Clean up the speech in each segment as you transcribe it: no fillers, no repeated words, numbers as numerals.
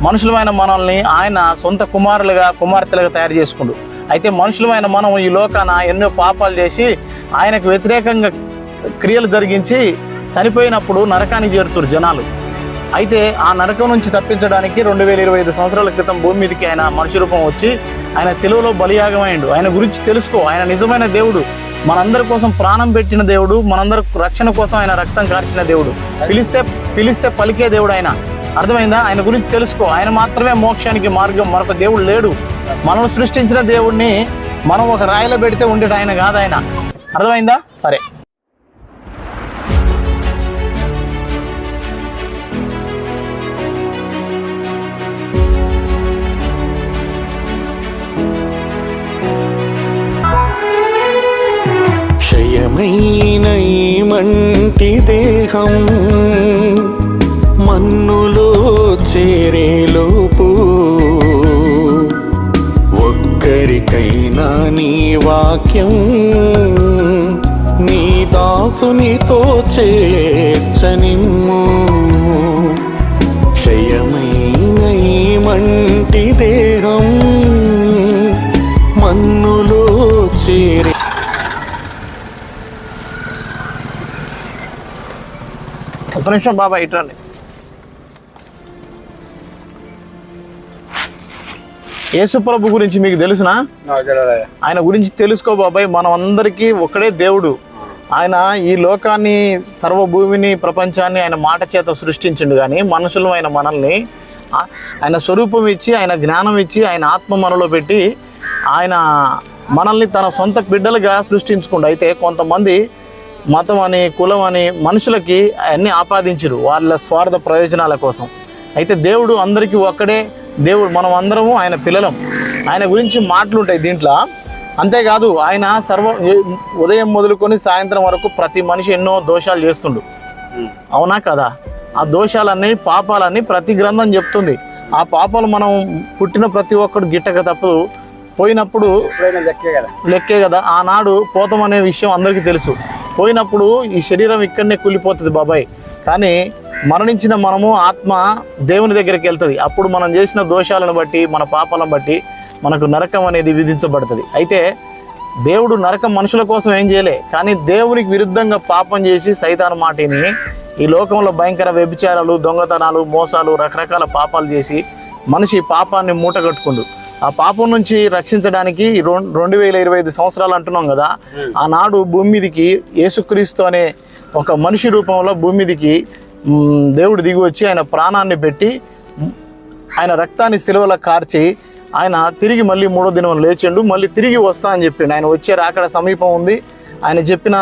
మనుషులమైన మనల్ని ఆయన సొంత కుమారులుగా కుమార్తెలుగా తయారు చేసుకుండు. అయితే మనుషులమైన మనం ఈ లోకాన ఎన్నో పాపాలు చేసి ఆయనకు వ్యతిరేకంగా క్రియలు జరిగించి చనిపోయినప్పుడు నరకానికి చేరుతున్నారు జనాలు. అయితే ఆ నరకం నుంచి తప్పించడానికి 2025 సంవత్సరాల క్రితం భూమి మీదకి ఆయన మనిషి రూపం వచ్చి ఆయన సిలువలో బలియాగమైండు. ఆయన గురించి తెలుసుకో. ఆయన నిజమైన దేవుడు, మనందరి కోసం ప్రాణం పెట్టిన దేవుడు, మనందరి రక్షణ కోసం ఆయన రక్తం కార్చిన దేవుడు, పిలిస్తే పలికే దేవుడు ఆయన. అర్థమైందా? ఆయన గురించి తెలుసుకో. ఆయన మాత్రమే మోక్షానికి మార్గం, మరొక దేవుడు లేడు. మనం సృష్టించిన దేవుడిని మనం ఒక రాయిలో పెడితే ఉండేది ఆయన కాదు ఆయన. అర్థమైందా? సరే. క్షయమైన ఈ మంటి దేహం మన్నులో చేరేలోపు ఒక్కరికైనా నీ వాక్యం నీ దాసునితో చేర్చనిమ్ము. క్షయమైన ఈ మంటి దేహం మన్నులో చేరే ఒక నిమిషం బాబా ఇట్రండి. యేసుప్రభు గురించి మీకు తెలుసునా? ఆయన గురించి తెలుసుకో బాబాయ్. మనం అందరికీ ఒకడే దేవుడు. ఆయన ఈ లోకాన్ని, సర్వభూమిని, ప్రపంచాన్ని ఆయన మాట చేత సృష్టించిండు. కానీ మనుషులమైన మనల్ని ఆయన స్వరూపం ఇచ్చి, ఆయన జ్ఞానం ఇచ్చి, ఆయన ఆత్మ మనలో పెట్టి ఆయన మనల్ని తన సొంత బిడ్డలుగా సృష్టించుకుండు. అయితే కొంతమంది మతం అని, కులం అని మనుషులకి అన్నీ ఆపాదించరు వాళ్ళ స్వార్థ ప్రయోజనాల కోసం. అయితే దేవుడు అందరికీ ఒక్కడే దేవుడు. మనం అందరము ఆయన పిల్లలం. ఆయన గురించి మాటలుంటాయి దీంట్లో. అంతేకాదు ఆయన ఉదయం మొదలుకొని సాయంత్రం వరకు ప్రతి మనిషి ఎన్నో దోషాలు చేస్తుండు. అవునా కదా? ఆ దోషాలన్నీ, పాపాలన్నీ ప్రతి గ్రంథం చెప్తుంది. ఆ పాపాలు మనం పుట్టిన ప్రతి ఒక్కడు గిట్టక తప్పదు. పోయినప్పుడు లెక్కే కదా. ఆనాడు పోతామనే విషయం అందరికీ తెలుసు. పోయినప్పుడు ఈ శరీరం ఇక్కడనే కూలిపోతుంది బాబాయ్. కానీ మరణించిన మనము ఆత్మ దేవుని దగ్గరికి వెళ్తుంది. అప్పుడు మనం చేసిన దోషాలను బట్టి, మన పాపాలను బట్టి మనకు నరకం అనేది విధించబడుతుంది. అయితే దేవుడు నరకం మనుషుల కోసం ఏం చేయలే. కానీ దేవునికి విరుద్ధంగా పాపం చేసి సైతాను మాటిని ఈ లోకంలో భయంకర వ్యభిచారాలు, దొంగతనాలు, మోసాలు, రకరకాల పాపాలు చేసి మనిషి పాపాన్ని మూటగట్టుకుండు. ఆ పాపం నుంచి రక్షించడానికి 2025 సంవత్సరాలు అంటున్నాం కదా. ఆనాడు భూమి మీదికి యేసుక్రీస్తు అనే ఒక మనిషి రూపంలో భూమి మీదికి దేవుడు దిగి వచ్చి ఆయన ప్రాణాన్ని పెట్టి ఆయన రక్తాన్ని సిలువలో కార్చి ఆయన తిరిగి మళ్ళీ 3వ దినం లేచిండు. మళ్ళీ తిరిగి వస్తా అని చెప్పిండు. ఆయన వచ్చే రాకడ సమీపం ఉంది. ఆయన చెప్పిన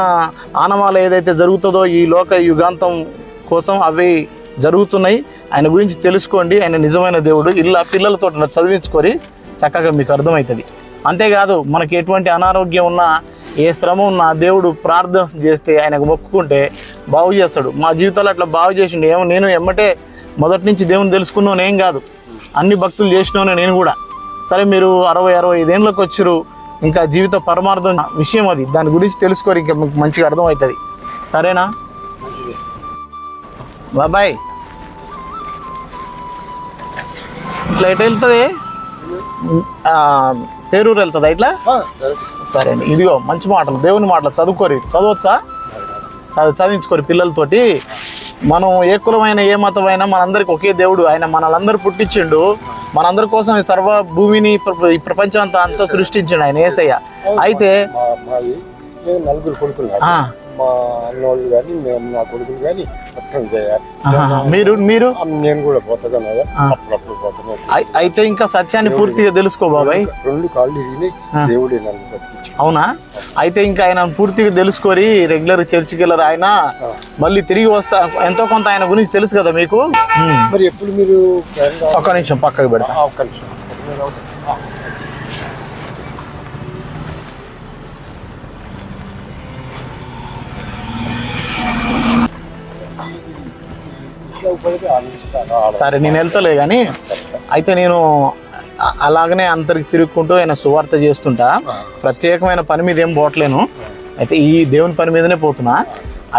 ఆనవాలు ఏదైతే జరుగుతుందో ఈ లోక యుగాంతం కోసం అవి జరుగుతున్నాయి. ఆయన గురించి తెలుసుకోండి. ఆయన నిజమైన దేవుడు. ఇలా పిల్లలతో చదివించుకొని చక్కగా మీకు అర్థమవుతుంది. అంతేకాదు మనకి ఎటువంటి అనారోగ్యం ఉన్నా, ఏ శ్రమ ఉన్నా దేవుడు ప్రార్థన చేస్తే, ఆయనకు మొక్కుకుంటే బాగు చేస్తాడు. మా జీవితాలు అట్లా బాగు చేసిండు. నేను ఎమ్మటే మొదటి నుంచి దేవుని తెలుసుకున్నాను ఏం కాదు. అన్ని భక్తులు చేసినాను నేను కూడా. సరే, మీరు 60-65 ఏళ్ళకి వచ్చారు. ఇంకా జీవిత పరమార్థం విషయం అది. దాని గురించి తెలుసుకోరు, ఇంకా మీకు మంచిగా అర్థమవుతుంది. సరేనా బాబాయ్? ఇట్లా ఎటు వెళ్తుంది? పేరూరు వెళ్తుందా ఇట్లా? సరే అండి. ఇదిగో మంచి మాటలు, దేవుని మాటలు చదవచ్చా? చదివించుకోరు పిల్లలతోటి. మనం ఏ కులమైన, ఏ మతమైనా మనందరికి ఒకే దేవుడు. ఆయన మనలందరూ పుట్టించిండు. మనందరి కోసం ఈ సర్వ భూమిని, ఈ ప్రపంచం అంతా సృష్టించిండు ఆయన యేసయ్య. అయితే 4 కొడుకులు, మా అన్నోళ్ళు కానీ, మేము, నా కొడుకులు కానీ మొత్తం చేయాలి. మీరు నేను కూడా పోతాను, అప్పుడప్పుడు పోతాను. అయితే ఇంకా సత్యాన్ని పూర్తిగా తెలుసుకో బాబాయ్. 2 కాళ్ళు ఇరిగినాయి, దేవుడే నన్ను బతికించాడు. అవునా? అయితే ఇంకా ఆయన పూర్తిగా తెలుసుకొని రెగ్యులర్ చర్చికి వెళ్ళరు. ఆయన మళ్ళీ తిరిగి వస్తా. ఎంతో కొంత ఆయన గురించి తెలుసు కదా మీకు. మరి ఎప్పుడు మీరు ఒక నిమిషం పక్కకు పెడతా. ఒక్క నిమిషం. సరే, నేను వెళ్తలే కానీ. అయితే నేను అలాగనే అందరికి తిరుగుకుంటూ ఆయన సువార్త చేస్తుంటా. ప్రత్యేకమైన పని మీద ఏం పోవట్లేను. అయితే ఈ దేవుని పని మీదనే పోతున్నా.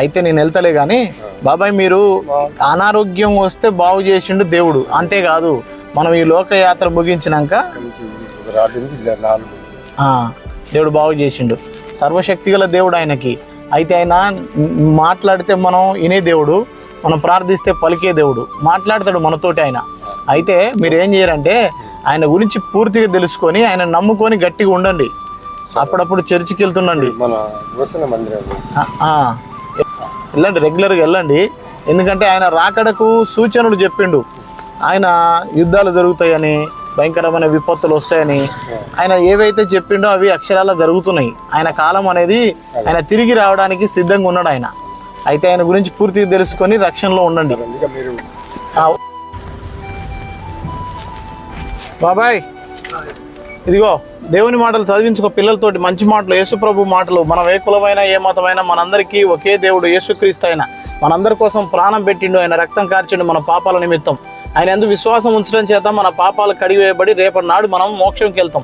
అయితే నేను వెళ్తలే కానీ బాబాయ్, మీరు అనారోగ్యం వస్తే బాగు చేసిండు దేవుడు. అంతేకాదు మనం ఈ లోకయాత్ర ముగించినాక ఒక రాడు ఉంది, ఇలా 4 దేవుడు బాగు చేసిండు. సర్వశక్తిగల దేవుడు ఆయనకి. అయితే ఆయన మాట్లాడితే మనం వినే దేవుడు, మనం ప్రార్థిస్తే పలికే దేవుడు, మాట్లాడతాడు మనతోటి ఆయన. అయితే మీరు ఏం చేయరంటే ఆయన గురించి పూర్తిగా తెలుసుకొని ఆయన నమ్ముకొని గట్టిగా ఉండండి. అప్పుడప్పుడు చర్చికి వెళ్తుండండి, మన వసన మందిరం వెళ్ళండి, రెగ్యులర్గా వెళ్ళండి. ఎందుకంటే ఆయన రాకడకు సూచనలు చెప్పిండు. ఆయన యుద్ధాలు జరుగుతాయని, భయంకరమైన విపత్తులు వస్తాయని ఆయన ఏవైతే చెప్పిండో అవి అక్షరాలా జరుగుతున్నాయి. ఆయన కాలం అనేది ఆయన తిరిగి రావడానికి సిద్ధంగా ఉన్నాడు ఆయన. అయితే ఆయన గురించి పూర్తిగా తెలుసుకొని రక్షణలో ఉండండి. బాబాయ్ ఇదిగో దేవుని మాటలు చదివించుకో పిల్లలతోటి, మంచి మాటలు, యేసుప్రభు మాటలు. మనం ఏ కులమైనా ఏ మతమైనా మనందరికీ ఒకే దేవుడు యేసుక్రీస్తు. ఆయన మనందరి కోసం ప్రాణం పెట్టిండు, ఆయన రక్తం కార్చిండు మన పాపాల నిమిత్తం. ఆయన ఎందుకు విశ్వాసం ఉంచడం చేత మన పాపాలు కడిగివేయబడి రేపటి నాడు మనం మోక్షంకి వెళ్తాం.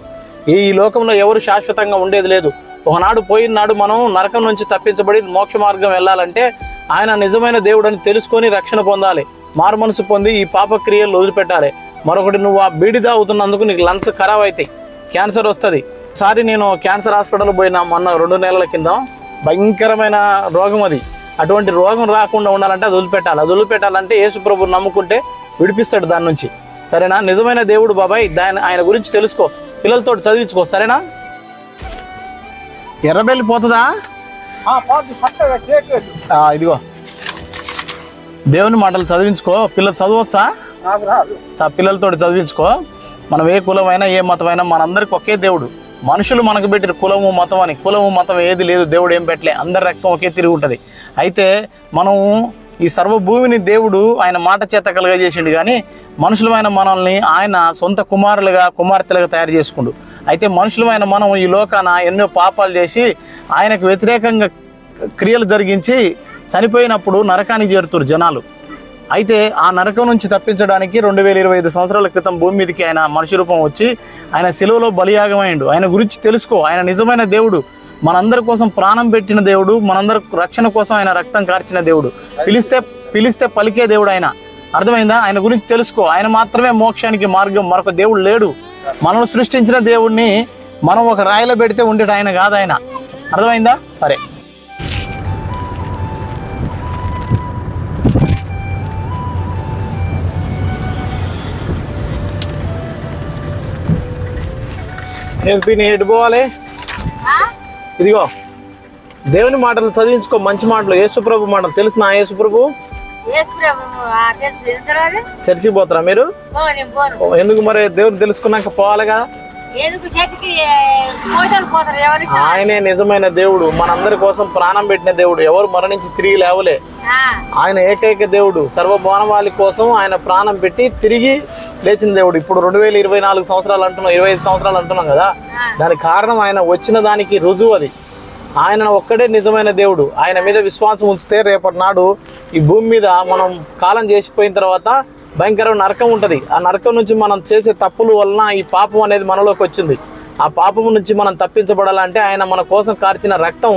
ఈ లోకంలో ఎవరు శాశ్వతంగా ఉండేది లేదు. ఒకనాడు పోయిన నాడు మనం నరకం నుంచి తప్పించబడి మోక్ష మార్గం వెళ్ళాలంటే ఆయన నిజమైన దేవుడు అని తెలుసుకొని రక్షణ పొందాలి, మారు మనసు పొంది ఈ పాప క్రియలు వదిలిపెట్టాలి. మరొకటి, నువ్వు ఆ బీడి తాగుతున్నందుకు నీకు లంగ్స్ ఖరాబ్ అవుతాయి, క్యాన్సర్ వస్తుంది. ఒకసారి నేను క్యాన్సర్ హాస్పిటల్ పోయినా మొన్న 2 నెలల కింద. భయంకరమైన రోగం అది. అటువంటి రోగం రాకుండా ఉండాలంటే అది వదిలిపెట్టాలి. అది వదిలిపెట్టాలంటే యేసుప్రభుని నమ్ముకుంటే విడిపిస్తాడు దాని నుంచి. సరేనా? నిజమైన దేవుడు బాబాయ్, ఆయన గురించి తెలుసుకో, పిల్లలతో చదివించుకో. సరేనా? ఎర్రబెల్లి పోతుందా? ఇదిగో దేవుని మాటలు చదివించుకో. పిల్లలు చదవచ్చా? పిల్లలతో చదివించుకో. మనం ఏ కులమైనా ఏ మతమైనా మనందరికి ఒకే దేవుడు. మనుషులు మనకు పెట్టిన కులము మతం అని. కులము మతం ఏది లేదు, దేవుడు ఏం పెట్టలే. అందరి రక్తం ఒకే తిరిగి ఉంటుంది. అయితే మనం ఈ సర్వభూమిని దేవుడు ఆయన మాట చేత కలుగజేసిండు, కానీ మనుషులమైన మనల్ని ఆయన సొంత కుమారులుగా కుమార్తెలుగా తయారు చేసుకుండు. అయితే మనుషులమైన మనం ఈ లోకాన ఎన్నో పాపాలు చేసి ఆయనకు వ్యతిరేకంగా క్రియలు జరిగించి చనిపోయినప్పుడు నరకానికి చేరుతారు జనాలు. అయితే ఆ నరకం నుంచి తప్పించడానికి 2025 సంవత్సరాల క్రితం భూమి మీదకి ఆయన మనిషి రూపం వచ్చి ఆయన శిలువలో బలియాగమైండు. ఆయన గురించి తెలుసుకో. ఆయన నిజమైన దేవుడు, మనందరి కోసం ప్రాణం పెట్టిన దేవుడు, మనందరి రక్షణ కోసం ఆయన రక్తం కార్చిన దేవుడు. పిలిస్తే పలికే దేవుడు ఆయన. అర్థమైందా? ఆయన గురించి తెలుసుకో. ఆయన మాత్రమే మోక్షానికి మార్గం, మరొక దేవుడు లేడు. మనల్ని సృష్టించిన దేవుడిని మనం ఒక రాయిలో పెడితే ఉండేట ఆయన కాదు ఆయన. అర్థమైందా? సరే. ఎటు పోవాలి? ఇదిగో దేవుని మాటలు చదివించుకో, మంచి మాటలు, యేసుప్రభు మాటలు. తెలుసు నా యేసుప్రభు? చర్చికి పోతారా మీరు? ఎందుకు మరి? దేవుడు తెలుసుకున్నాక పోవాలి కదా. ఆయనే నిజమైన దేవుడు, మనందరి కోసం ప్రాణం పెట్టిన దేవుడు. ఎవరు మరణించి తిరిగి లేవలే. ఆయన ఏకైక దేవుడు. సర్వమానవాళి కోసం ఆయన ప్రాణం పెట్టి తిరిగి లేచిన దేవుడు. ఇప్పుడు 2024 సంవత్సరాలు అంటున్నాం, 25 సంవత్సరాలు అంటున్నాం కదా. దానికి కారణం ఆయన వచ్చిన దానికి రుజువు అది. ఆయన ఒక్కడే నిజమైన దేవుడు. ఆయన మీద విశ్వాసం ఉంచితే రేపటి నాడు ఈ భూమి మీద మనం కాలం చేసిపోయిన తర్వాత భయంకరమైన నరకం ఉంటుంది. ఆ నరకం నుంచి మనం చేసే తప్పుల వలన ఈ పాపం అనేది మనలోకి వచ్చింది. ఆ పాపం నుంచి మనం తప్పించబడాలంటే ఆయన మన కోసం కార్చిన రక్తం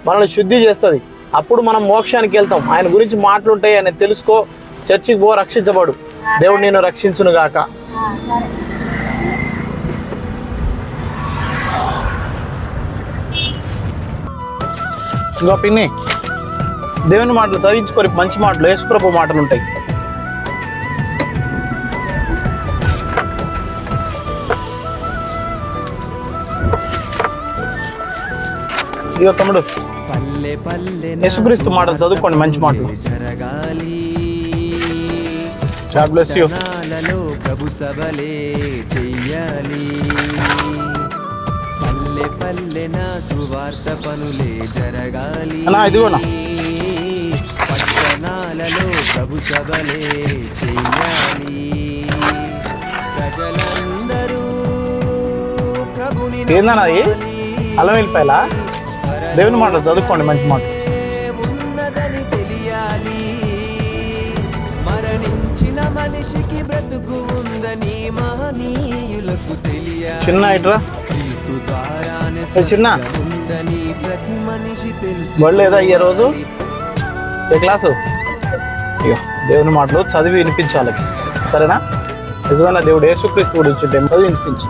మనల్ని శుద్ధి చేస్తుంది. అప్పుడు మనం మోక్షానికి వెళ్తాం. ఆయన గురించి మాటలుంటాయి, ఆయన తెలుసుకో, చర్చికి పో, రక్షించబడు. దేవుడు నేను రక్షించును గాక. ఇంకో పిన్ని, దేవుని మాటలు చదివించుకొని మంచి మాటలు, యేసుప్రభు మాటలు ఉంటాయి. ఇదిగో తమ్ముడు, యేసుక్రీస్తు మాటలు చదువుకోండి, మంచి మాటలు. God bless you. ప్రభు సభలే చెయ్యాలి, పల్లె పల్లెన సువార్త పనులే జరగాలి. ఇదిగోనా పట్టణాలలో ప్రభు సభలే చెయ్యాలి, ప్రజలందరూ ప్రభుని. ఏందన్నా అది? అల్లం వెల్లిపాయలా? దేవుని మాటలు చదువుకోండి, మంచి మాట. ఉన్నదని తెలియాలి, మరణించిన మనిషికి బ్రతుకు ఉందని మహనీయులకు తెలియాలి. చిన్న ఇట్రా క్రీస్తు ద్వారానే చిన్న ఉందని ప్రతి మనిషి తెలుసు. బళ్ళేదా ఈ రోజు ఏ క్లాసు? దేవుని మాటలు చదివి వినిపించాలి, సరేనా? నిజమైన దేవుడు యేసుక్రీస్తు గురించి ఉంటే చదివించుకుంది.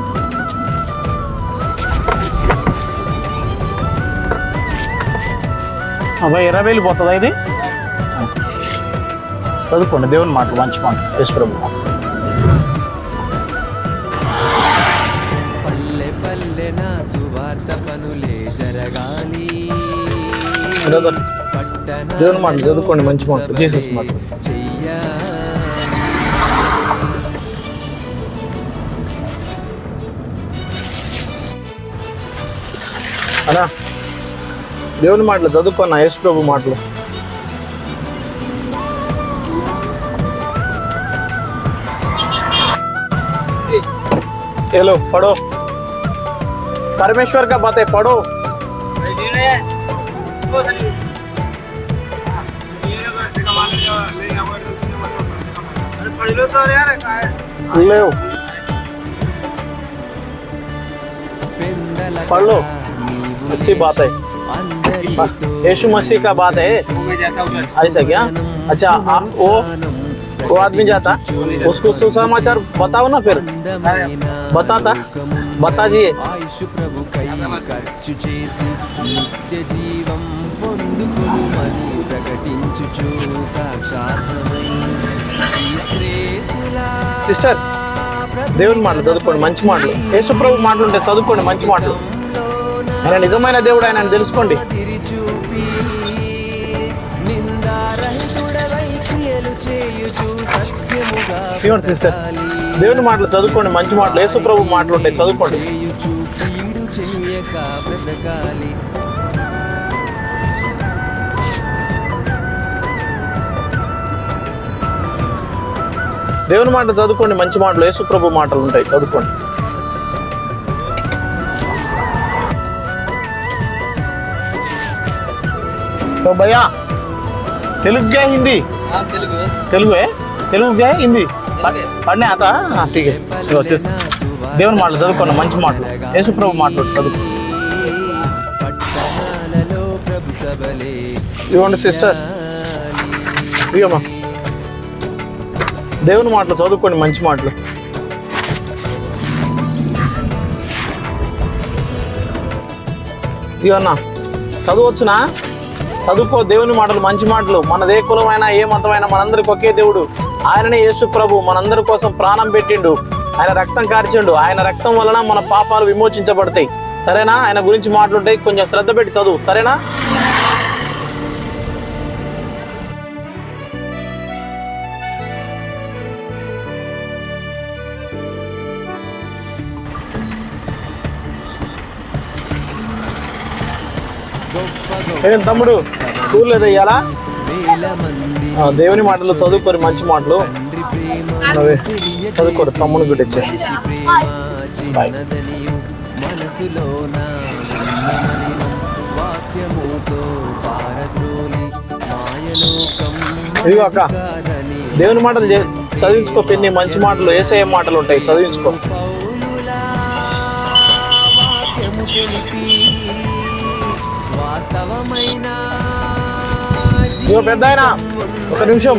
అబ్బాయి 20,000 పోతుందా ఇది? చదువుకోండి దేవుని మాటలు, మంచి మాట. యేసు ప్రభు పల్లె పల్లె నా సువార్త పనులే జరగాలి, బ్రదర్ దేవుని మాటలు చదువుకోండి, మంచి మాట. జీసస్ మాట అన్నా, దేవుని మాటలు చదువుకున్నా. యేసు ప్రభు మాటలు. हेलो पढ़ो, परमेश्वर का बातें पढ़ो. ले पढ़ लो, अच्छी बात है. यीशु मसीह का बात है. ऐसा क्या? अच्छा, वो आदमी जाता, उसको सुसमाचार बताओ ना, फिर बता दिए. ఆయుష్ ప్రభుకై ఖర్చు చేసి నిత్య జీవం పొందుకొనుమని ప్రకటించుచు సాక్షాత్మై సిస్టర్ దేవుని మాటలు చదువుకోండి, మంచి మాటలు. యేసు ప్రభు మాటలు ఉంటే చదువుకోండి, మంచి మాటలు. ఆయన నిజమైన దేవుడు, ఆయన తెలుసుకోండి. ప్యూర్ సిస్టర్ దేవుని మాటలు చదువుకోండి, మంచి మాటలు. యేసు ప్రభు మాటలు ఉంటాయి, చదువుకోండి. దేవుని మాటలు చదువుకోండి, మంచి మాటలు. యేసు ప్రభు మాటలు ఉంటాయి, చదువుకోండి. तो भैया तेलुगु क्या हिंदी? तेलुगु है. तेलुगु क्या है? हिंदी पढ़ने आता? हाँ ठीक है. దేవుని మాటలు చదువుకోండి, మంచి మాటలు. యేసు ప్రభు మాటలు చదువుకో. ఇవ్వండి సిస్టర్, ఇవ్వమ్మా. దేవుని మాటలు చదువుకోండి, మంచి మాటలు. ఇవన్నా చదవచ్చునా? చదువుకో దేవుని మాటలు, మంచి మాటలు. మనదే కులమైనా ఏ మతమైనా మనందరికి ఒకే దేవుడు. ఆయననే యేసు ప్రభు మనందరి కోసం ప్రాణం పెట్టిండు. ఆయన రక్తం కార్చిండు. ఆయన రక్తం వలన మన పాపాలు విమోచించబడతాయి. సరేనా? ఆయన గురించి మాటలుంటాయి, కొంచెం శ్రద్ధ పెట్టి చదువు. సరేనా? ఏం తమ్ముడు స్కూల్ లేదా ఇయ్యాలా? దేవుని మాటలు చదువుకోరు, మంచి మాటలు చదువుకోరు. తమ్ముడు గురించి ఇదిగో అక్క, దేవుని మాటలు చదివించుకో. పిన్ని మంచి మాటలు, యేసయ్య మాటలు ఉంటాయి, చదివించుకో. ఇదిగో పెద్ద ఆయన, ఒక నిమిషం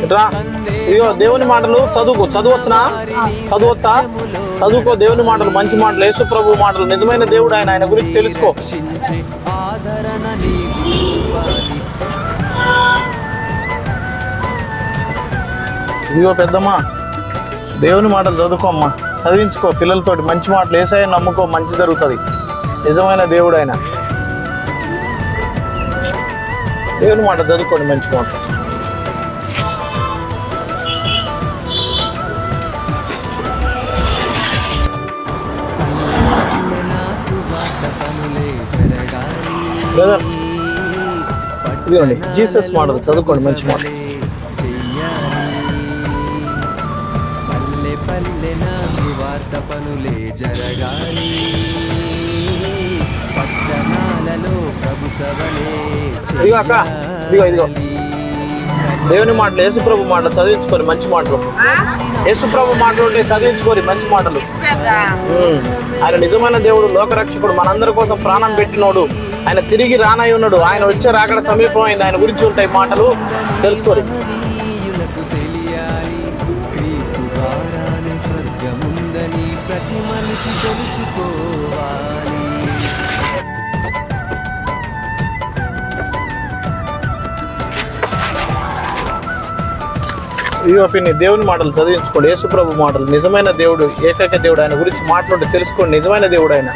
ఇట్రా. ఇదిగో దేవుని మాటలు చదువుకో. చదవచ్చునా? చదవచ్చా? చదువుకో దేవుని మాటలు, మంచి మాటలు. యేసు ప్రభు మాటలు. నిజమైన దేవుడు ఆయన, ఆయన గురించి తెలుసుకో. ఇదిగో పెద్దమ్మా, దేవుని మాటలు చదువుకోమ్మా, చదివించుకో పిల్లలతోటి. మంచి మాటలు. యేసయ్య నమ్ముకో, మంచి జరుగుతుంది. నిజమైన దేవుడు ఆయన. దేవుని మాట చదువుకోండి, మంచి మాట. బ్రదర్ ఇదిగోండి, జీసస్ మాటలు చదువుకోండి, మంచి మాట. పల్లె పల్లె నా సువార్త పనులే జరగాలి, పట్టణాలలో ప్రభు సభలే. ఇదిగో అక్క, ఇదిగో దేవుని మాటలు, యేసు ప్రభు మాటలు చదివించుకొని మంచి మాటలు. యేసు ప్రభు మాటలు ఉంటే చదివించుకొని మంచి మాటలు. ఆయన నిజమైన దేవుడు, లోకరక్షకుడు, మనందరి కోసం ప్రాణం పెట్టినోడు. ఆయన తిరిగి రానై ఉన్నాడు. ఆయన వచ్చే రాకడ సమీపం అయింది. ఆయన గురించి ఉంటాయి మాటలు, తెలుసుకోరు. తెలియాలి క్రీస్తు ద్వారా ప్రతి మనిషి తెలుసుకోవాలి. ఈ ఒపీనియన్ దేవుని మాటలు చదివించుకోండి. యేసుప్రభు మాటలు, నిజమైన దేవుడు, ఏకైక దేవుడు, ఆయన గురించి మాట్లాడి తెలుసుకోండి. నిజమైన దేవుడు ఆయన.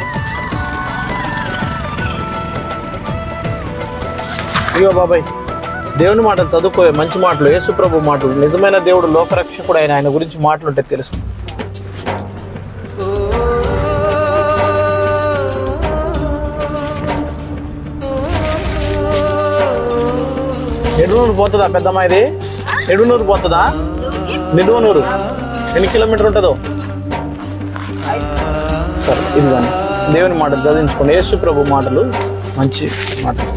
ఇగో బాబాయ్, దేవుని మాటలు చదువుకోవే, మంచి మాటలు, యేసుప్రభు మాటలు, నిజమైన దేవుడు, లోకరక్షకుడు ఆయన, ఆయన గురించి మాటలుంటే తెలుసు. నిడునూరు పోతుందా పెద్దమ్మ? ఇది నిడునూరు పోతుందా? నిడునూరు ఎన్ని కిలోమీటర్ ఉంటుందో? సరే, ఇది కానీ దేవుని మాటలు చదివించుకోండి. యేసు ప్రభు మాటలు మంచి మాటలు.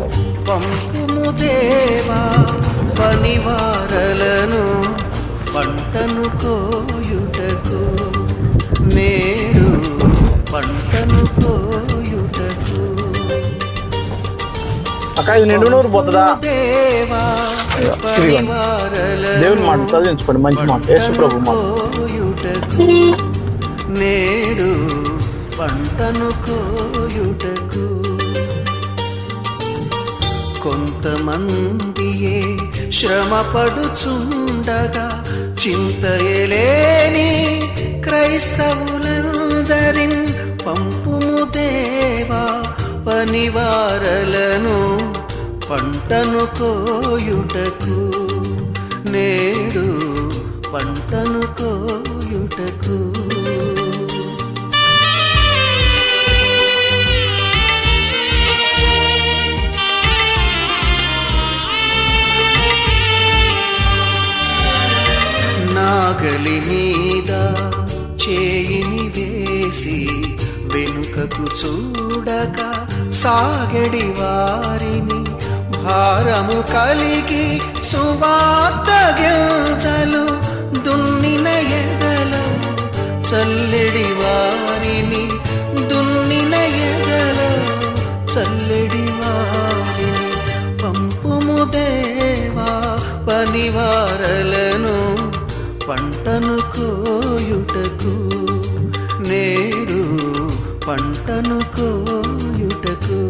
పంపుము దేవా పనివారలను పంటను కోయుటకు, నేడు పంటను కోయుటకు. అక్క ఇది నిడునూరు పోతుందా? దేవా పనివారలను దేవుని మాట చదివించుకోండి, మంచి మాట, యేసు ప్రభు మాట. కోయుటకు, నేడు పంటను కోయుటకు. కొంతమందియే శ్రమపడుచుండగా చింతయలేని క్రైస్తవులందరిన్ పంపుము దేవా పనివారలను పంటను కోయుటకు, నేడు పంటను కోయుటకు. నాగలి మీద చేయిని వేసి వెనుకకు చూడక సాగడి వారిని, భారము కలిగి సువార్త గింజలు దున్నిన ఎదలో చల్లెడి వారిని, దున్నిన ఎదలో చల్లెడి వారిని పంపుము దేవా పనివారలను పంటను కోయుటకు, నేడు పంటను కోయుటకు.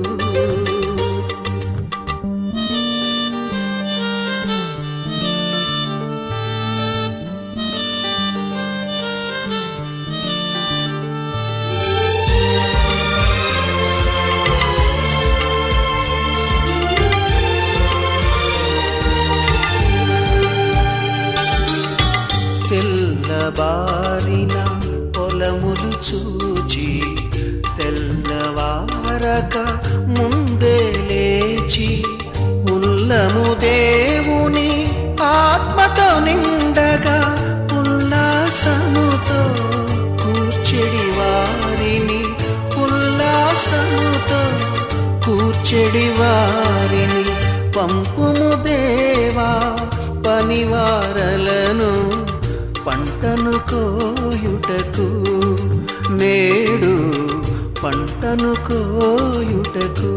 తెల్లబారిన పొలములు చూచి తెల్లవారక ముందే లేచి, ఉల్లము దేవుని ఆత్మతో నిండగా ఉల్లాసముతో కూర్చెడి వారిని, ఉల్లాసముతో కూర్చెడి వారిని పంపుము దేవా పనివారలను పంటను కోయుటకు, నేడు పంటను కోయుటకు.